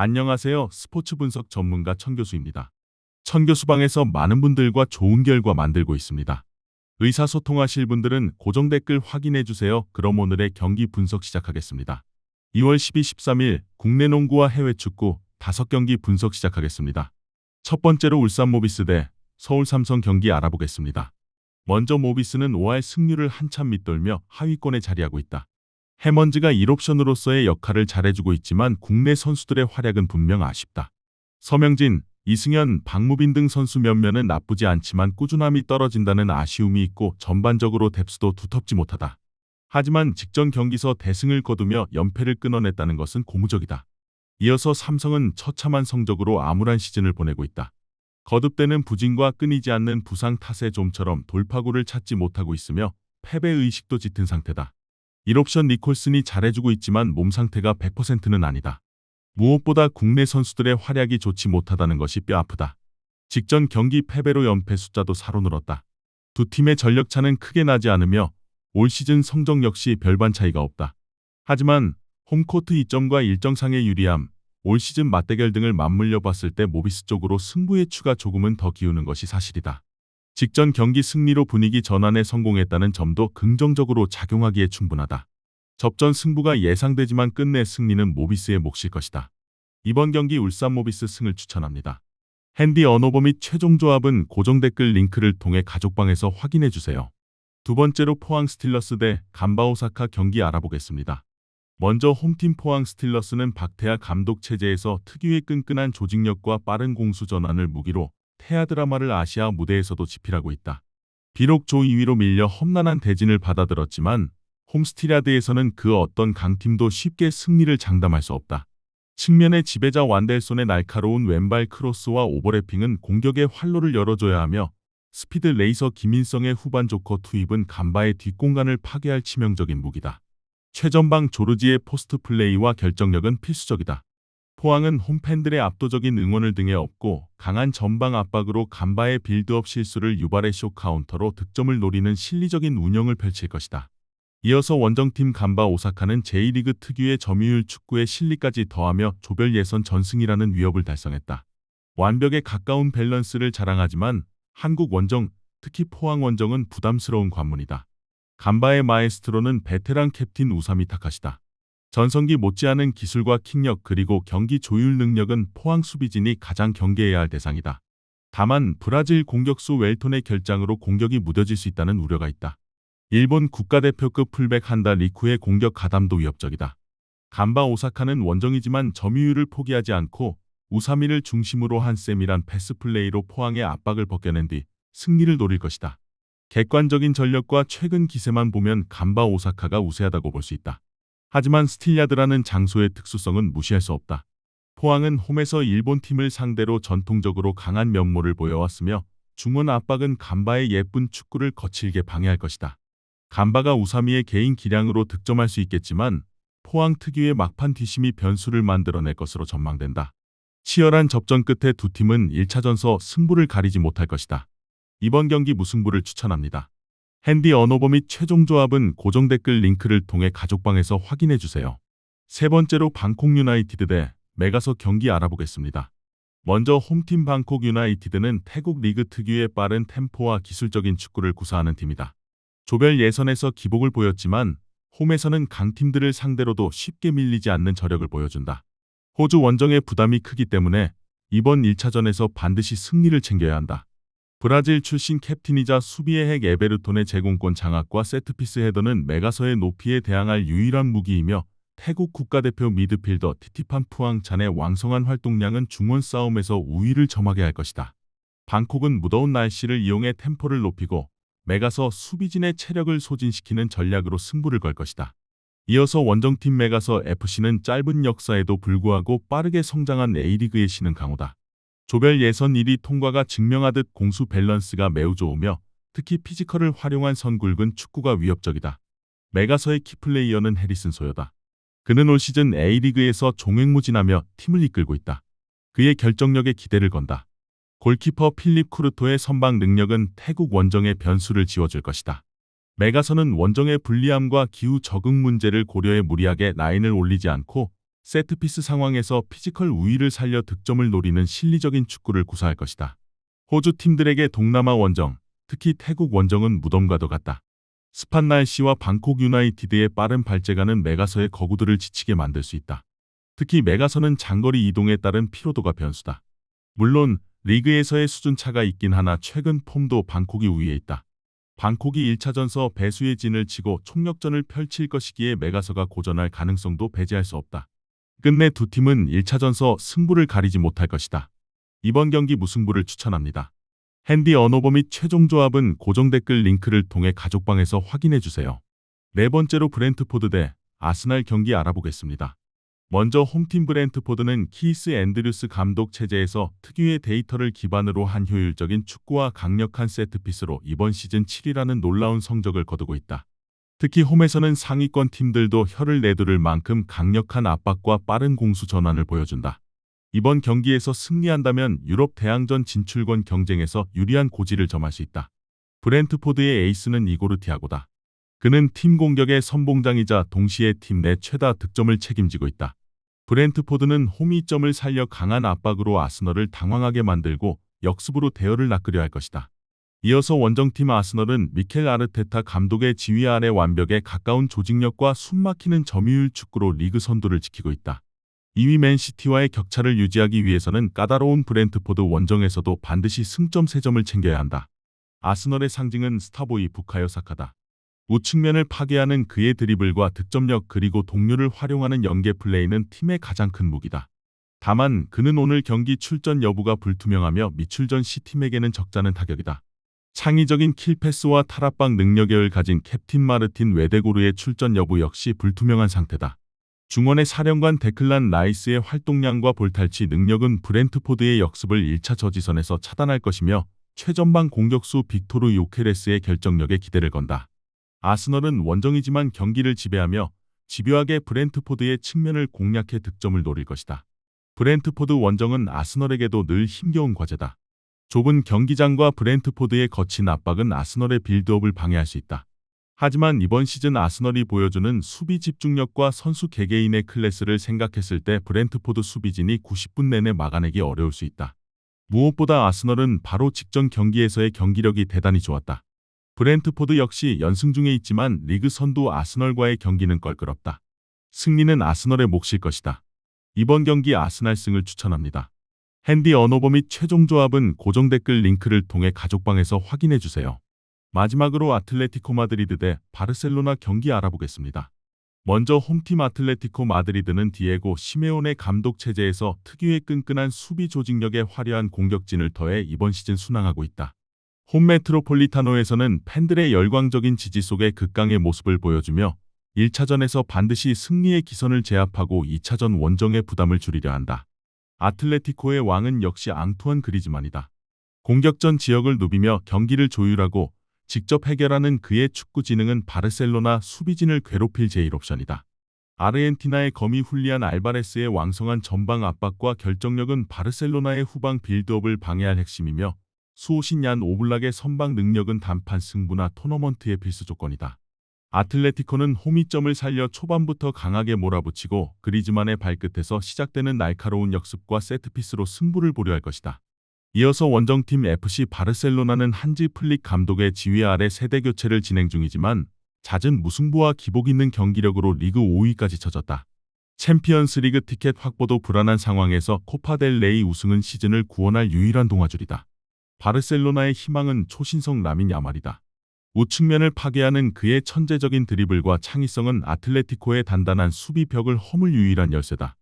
안녕하세요. 스포츠 분석 전문가 천교수입니다. 천교수방에서 많은 분들과 좋은 결과 만들고 있습니다. 의사소통하실 분들은 고정 댓글 확인해 주세요. 그럼 오늘의 경기 분석 시작하겠습니다. 2월 12, 13일 국내 농구와 해외 축구 5경기 분석 시작하겠습니다. 첫 번째로 울산 모비스 대 서울 삼성 경기 알아보겠습니다. 먼저 모비스는 5할 승률을 한참 밑돌며 하위권에 자리하고 있다. 해먼즈가 1옵션으로서의 역할을 잘해주고 있지만 국내 선수들의 활약은 분명 아쉽다. 서명진, 이승현, 박무빈 등 선수 몇몇은 나쁘지 않지만 꾸준함이 떨어진다는 아쉬움이 있고 전반적으로 뎁스도 두텁지 못하다. 하지만 직전 경기서 대승을 거두며 연패를 끊어냈다는 것은 고무적이다. 이어서 삼성은 처참한 성적으로 암울한 시즌을 보내고 있다. 거듭되는 부진과 끊이지 않는 부상 탓에 좀처럼 돌파구를 찾지 못하고 있으며 패배 의식도 짙은 상태다. 1옵션 니콜슨이 잘해주고 있지만 몸 상태가 100%는 아니다. 무엇보다 국내 선수들의 활약이 좋지 못하다는 것이 뼈아프다. 직전 경기 패배로 연패 숫자도 4로 늘었다. 두 팀의 전력차는 크게 나지 않으며 올 시즌 성적 역시 별반 차이가 없다. 하지만 홈코트 이점과 일정상의 유리함, 올 시즌 맞대결 등을 맞물려 봤을 때 모비스 쪽으로 승부의 추가 조금은 더 기우는 것이 사실이다. 직전 경기 승리로 분위기 전환에 성공했다는 점도 긍정적으로 작용하기에 충분하다. 접전 승부가 예상되지만 끝내 승리는 모비스의 몫일 것이다. 이번 경기 울산 모비스 승을 추천합니다. 핸디 언어버 및 최종 조합은 고정 댓글 링크를 통해 가족방에서 확인해 주세요. 두 번째로 포항 스틸러스 대 간바 오사카 경기 알아보겠습니다. 먼저 홈팀 포항 스틸러스는 박태하 감독 체제에서 특유의 끈끈한 조직력과 빠른 공수 전환을 무기로 태아 드라마를 아시아 무대에서도 지필하고 있다. 비록 조 2위로 밀려 험난한 대진을 받아들었지만 홈스틸야드에서는 그 어떤 강팀도 쉽게 승리를 장담할 수 없다. 측면의 지배자 완델손의 날카로운 왼발 크로스와 오버래핑은 공격의 활로를 열어줘야 하며 스피드 레이서 김인성의 후반 조커 투입은 간바의 뒷공간을 파괴할 치명적인 무기다. 최전방 조르지의 포스트 플레이와 결정력은 필수적이다. 포항은 홈팬들의 압도적인 응원을 등에 업고 강한 전방 압박으로 간바의 빌드업 실수를 유발해 쇼 카운터로 득점을 노리는 실리적인 운영을 펼칠 것이다. 이어서 원정팀 간바 오사카는 J리그 특유의 점유율 축구의 실리까지 더하며 조별 예선 전승이라는 위협을 달성했다. 완벽에 가까운 밸런스를 자랑하지만 한국 원정, 특히 포항 원정은 부담스러운 관문이다. 간바의 마에스트로는 베테랑 캡틴 우사미 타카시다. 전성기 못지않은 기술과 킥력 그리고 경기 조율 능력은 포항 수비진이 가장 경계해야 할 대상이다. 다만 브라질 공격수 웰톤의 결장으로 공격이 무뎌질 수 있다는 우려가 있다. 일본 국가대표급 풀백 한다 리쿠의 공격 가담도 위협적이다. 간바 오사카는 원정이지만 점유율을 포기하지 않고 우사미를 중심으로 한 세밀한 패스 플레이로 포항의 압박을 벗겨낸 뒤 승리를 노릴 것이다. 객관적인 전력과 최근 기세만 보면 간바 오사카가 우세하다고 볼 수 있다. 하지만 스틸야드라는 장소의 특수성은 무시할 수 없다. 포항은 홈에서 일본 팀을 상대로 전통적으로 강한 면모를 보여왔으며 중원 압박은 간바의 예쁜 축구를 거칠게 방해할 것이다. 간바가 우사미의 개인 기량으로 득점할 수 있겠지만 포항 특유의 막판 뒷심이 변수를 만들어낼 것으로 전망된다. 치열한 접전 끝에 두 팀은 1차전서 승부를 가리지 못할 것이다. 이번 경기 무승부를 추천합니다. 핸디 언어버 및 최종 조합은 고정 댓글 링크를 통해 가족방에서 확인해 주세요. 세 번째로 방콕 유나이티드 대 메가서 경기 알아보겠습니다. 먼저 홈팀 방콕 유나이티드는 태국 리그 특유의 빠른 템포와 기술적인 축구를 구사하는 팀이다. 조별 예선에서 기복을 보였지만 홈에서는 강팀들을 상대로도 쉽게 밀리지 않는 저력을 보여준다. 호주 원정의 부담이 크기 때문에 이번 1차전에서 반드시 승리를 챙겨야 한다. 브라질 출신 캡틴이자 수비의 핵 에베르톤의 제공권 장악과 세트피스 헤더는 메가서의 높이에 대항할 유일한 무기이며 태국 국가대표 미드필더 티티판 푸앙찬의 왕성한 활동량은 중원 싸움에서 우위를 점하게 할 것이다. 방콕은 무더운 날씨를 이용해 템포를 높이고 메가서 수비진의 체력을 소진시키는 전략으로 승부를 걸 것이다. 이어서 원정팀 메가서 FC는 짧은 역사에도 불구하고 빠르게 성장한 A리그의 신흥 강호다. 조별 예선 1위 통과가 증명하듯 공수 밸런스가 매우 좋으며 특히 피지컬을 활용한 선굵은 축구가 위협적이다. 메가서의 키플레이어는 해리슨 소여다. 그는 올 시즌 A리그에서 종횡무진하며 팀을 이끌고 있다. 그의 결정력에 기대를 건다. 골키퍼 필립 쿠르토의 선방 능력은 태국 원정의 변수를 지워줄 것이다. 메가서는 원정의 불리함과 기후 적응 문제를 고려해 무리하게 라인을 올리지 않고 세트피스 상황에서 피지컬 우위를 살려 득점을 노리는 실리적인 축구를 구사할 것이다. 호주 팀들에게 동남아 원정, 특히 태국 원정은 무덤과도 같다. 습한 날씨와 방콕 유나이티드의 빠른 발재간은 메가서의 거구들을 지치게 만들 수 있다. 특히 메가서는 장거리 이동에 따른 피로도가 변수다. 물론 리그에서의 수준 차가 있긴 하나 최근 폼도 방콕이 우위에 있다. 방콕이 1차전서 배수의 진을 치고 총력전을 펼칠 것이기에 메가서가 고전할 가능성도 배제할 수 없다. 끝내 두 팀은 1차전서 승부를 가리지 못할 것이다. 이번 경기 무승부를 추천합니다. 핸디 언어버 및 최종 조합은 고정 댓글 링크를 통해 가족방에서 확인해주세요. 네 번째로 브렌트포드 대 아스날 경기 알아보겠습니다. 먼저 홈팀 브렌트포드는 키스 앤드류스 감독 체제에서 특유의 데이터를 기반으로 한 효율적인 축구와 강력한 세트피스로 이번 시즌 7위라는 놀라운 성적을 거두고 있다. 특히 홈에서는 상위권 팀들도 혀를 내두를 만큼 강력한 압박과 빠른 공수 전환을 보여준다. 이번 경기에서 승리한다면 유럽 대항전 진출권 경쟁에서 유리한 고지를 점할 수 있다. 브렌트포드의 에이스는 이고르 티아고다. 그는 팀 공격의 선봉장이자 동시에 팀 내 최다 득점을 책임지고 있다. 브렌트포드는 홈이점을 살려 강한 압박으로 아스널을 당황하게 만들고 역습으로 대열을 낚으려 할 것이다. 이어서 원정팀 아스널은 미켈 아르테타 감독의 지휘 아래 완벽에 가까운 조직력과 숨막히는 점유율 축구로 리그 선두를 지키고 있다. 2위 맨시티와의 격차를 유지하기 위해서는 까다로운 브렌트포드 원정에서도 반드시 승점 3점을 챙겨야 한다. 아스널의 상징은 스타보이 부카요 사카다. 우측면을 파괴하는 그의 드리블과 득점력 그리고 동료를 활용하는 연계 플레이는 팀의 가장 큰 무기다. 다만 그는 오늘 경기 출전 여부가 불투명하며 미출전 시팀에게는 적잖은 타격이다. 창의적인 킬패스와 탈압박 능력을 가진 캡틴 마르틴 웨데고르의 출전 여부 역시 불투명한 상태다. 중원의 사령관 데클란 라이스의 활동량과 볼탈치 능력은 브렌트포드의 역습을 1차 저지선에서 차단할 것이며 최전방 공격수 빅토르 요케레스의 결정력에 기대를 건다. 아스널은 원정이지만 경기를 지배하며 집요하게 브렌트포드의 측면을 공략해 득점을 노릴 것이다. 브렌트포드 원정은 아스널에게도 늘 힘겨운 과제다. 좁은 경기장과 브렌트포드의 거친 압박은 아스널의 빌드업을 방해할 수 있다. 하지만 이번 시즌 아스널이 보여주는 수비 집중력과 선수 개개인의 클래스를 생각했을 때 브렌트포드 수비진이 90분 내내 막아내기 어려울 수 있다. 무엇보다 아스널은 바로 직전 경기에서의 경기력이 대단히 좋았다. 브렌트포드 역시 연승 중에 있지만 리그 선두 아스널과의 경기는 껄끄럽다. 승리는 아스널의 몫일 것이다. 이번 경기 아스날 승을 추천합니다. 핸디 언어버 및 최종 조합은 고정 댓글 링크를 통해 가족방에서 확인해주세요. 마지막으로 아틀레티코 마드리드 대 바르셀로나 경기 알아보겠습니다. 먼저 홈팀 아틀레티코 마드리드는 디에고 시메온의 감독 체제에서 특유의 끈끈한 수비 조직력에 화려한 공격진을 더해 이번 시즌 순항하고 있다. 홈 메트로폴리타노에서는 팬들의 열광적인 지지 속에 극강의 모습을 보여주며 1차전에서 반드시 승리의 기선을 제압하고 2차전 원정의 부담을 줄이려 한다. 아틀레티코의 왕은 역시 앙투안 그리즈만이다. 공격전 지역을 누비며 경기를 조율하고 직접 해결하는 그의 축구 지능은 바르셀로나 수비진을 괴롭힐 제1옵션이다. 아르헨티나의 거미 훌리안 알바레스의 왕성한 전방 압박과 결정력은 바르셀로나의 후방 빌드업을 방해할 핵심이며 수호신 얀 오블락의 선방 능력은 단판 승부나 토너먼트의 필수 조건이다. 아틀레티코는 홈이점을 살려 초반부터 강하게 몰아붙이고 그리즈만의 발끝에서 시작되는 날카로운 역습과 세트피스로 승부를 보려 할 것이다. 이어서 원정팀 FC 바르셀로나는 한지 플릭 감독의 지휘 아래 세대 교체를 진행 중이지만 잦은 무승부와 기복 있는 경기력으로 리그 5위까지 처졌다. 챔피언스 리그 티켓 확보도 불안한 상황에서 코파 델 레이 우승은 시즌을 구원할 유일한 동아줄이다. 바르셀로나의 희망은 초신성 라민 야말이다. 우측면을 파괴하는 그의 천재적인 드리블과 창의성은 아틀레티코의 단단한 수비벽을 허물 유일한 열쇠다.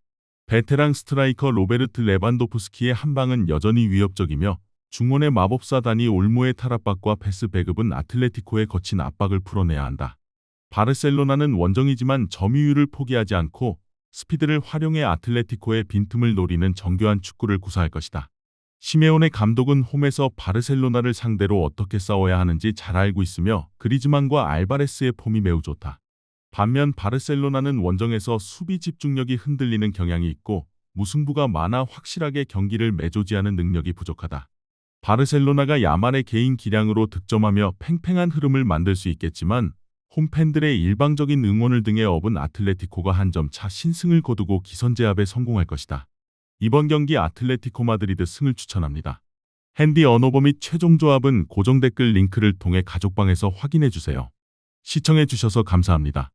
베테랑 스트라이커 로베르트 레반도프스키의 한방은 여전히 위협적이며 중원의 마법사 다니 올모의 탈압박과 패스 배급은 아틀레티코의 거친 압박을 풀어내야 한다. 바르셀로나는 원정이지만 점유율을 포기하지 않고 스피드를 활용해 아틀레티코의 빈틈을 노리는 정교한 축구를 구사할 것이다. 시메온의 감독은 홈에서 바르셀로나를 상대로 어떻게 싸워야 하는지 잘 알고 있으며 그리즈만과 알바레스의 폼이 매우 좋다. 반면 바르셀로나는 원정에서 수비 집중력이 흔들리는 경향이 있고 무승부가 많아 확실하게 경기를 매조지하는 능력이 부족하다. 바르셀로나가 야말의 개인 기량으로 득점하며 팽팽한 흐름을 만들 수 있겠지만 홈팬들의 일방적인 응원을 등에 업은 아틀레티코가 한 점 차 신승을 거두고 기선제압에 성공할 것이다. 이번 경기 아틀레티코 마드리드 승을 추천합니다. 핸디 언어버 및 최종 조합은 고정 댓글 링크를 통해 가족방에서 확인해 주세요. 시청해 주셔서 감사합니다.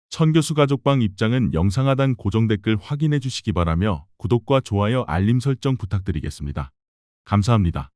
천교수 가족방 입장은 영상 하단 고정 댓글 확인해 주시기 바라며 구독과 좋아요 알림 설정 부탁드리겠습니다. 감사합니다.